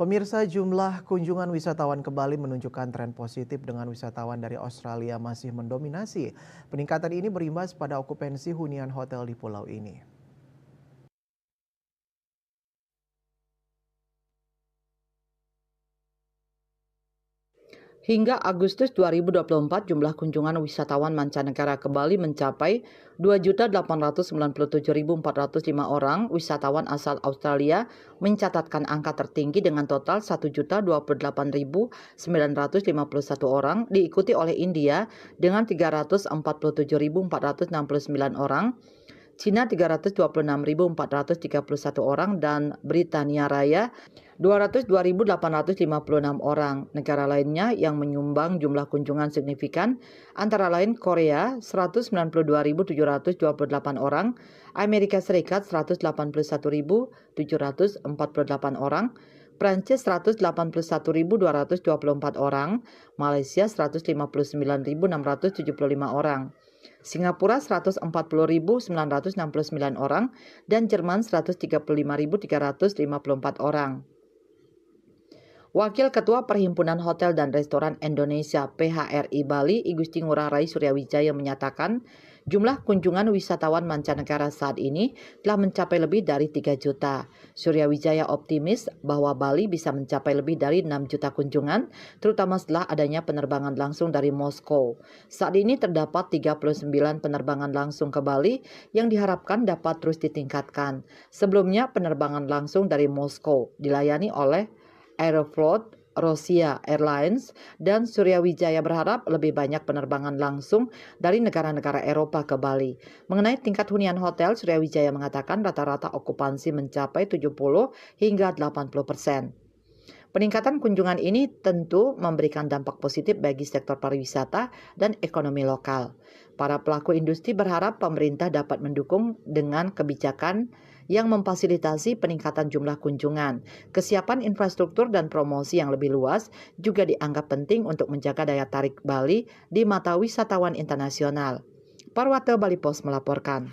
Pemirsa, jumlah kunjungan wisatawan ke Bali menunjukkan tren positif dengan wisatawan dari Australia masih mendominasi. Peningkatan ini berimbas pada okupansi hunian hotel di pulau ini. Hingga Agustus 2024, jumlah kunjungan wisatawan mancanegara ke Bali mencapai 2.897.405 orang. Wisatawan asal Australia mencatatkan angka tertinggi dengan total 1.028.951 orang, diikuti oleh India dengan 347.469 orang, Cina 326.431 orang, dan Britania Raya 202.856 orang. Negara lainnya yang menyumbang jumlah kunjungan signifikan antara lain Korea 192.728 orang, Amerika Serikat 181.748 orang, Prancis 181.224 orang, Malaysia 159.675 orang, Singapura 140.969 orang, dan Jerman 135.354 orang. Wakil Ketua Perhimpunan Hotel dan Restoran Indonesia (PHRI) Bali, I Gusti Ngurah Rai Suryawijaya menyatakan, jumlah kunjungan wisatawan mancanegara saat ini telah mencapai lebih dari 3 juta. Suryawijaya optimis bahwa Bali bisa mencapai lebih dari 6 juta kunjungan, terutama setelah adanya penerbangan langsung dari Moskow. Saat ini terdapat 39 penerbangan langsung ke Bali yang diharapkan dapat terus ditingkatkan. Sebelumnya, penerbangan langsung dari Moskow dilayani oleh Aeroflot, Rosia Airlines, dan Suryawijaya berharap lebih banyak penerbangan langsung dari negara-negara Eropa ke Bali. Mengenai tingkat hunian hotel, Suryawijaya mengatakan rata-rata okupansi mencapai 70 hingga 80%. Peningkatan kunjungan ini tentu memberikan dampak positif bagi sektor pariwisata dan ekonomi lokal. Para pelaku industri berharap pemerintah dapat mendukung dengan kebijakan yang memfasilitasi peningkatan jumlah kunjungan. Kesiapan infrastruktur dan promosi yang lebih luas juga dianggap penting untuk menjaga daya tarik Bali di mata wisatawan internasional. Parwata Bali Pos melaporkan.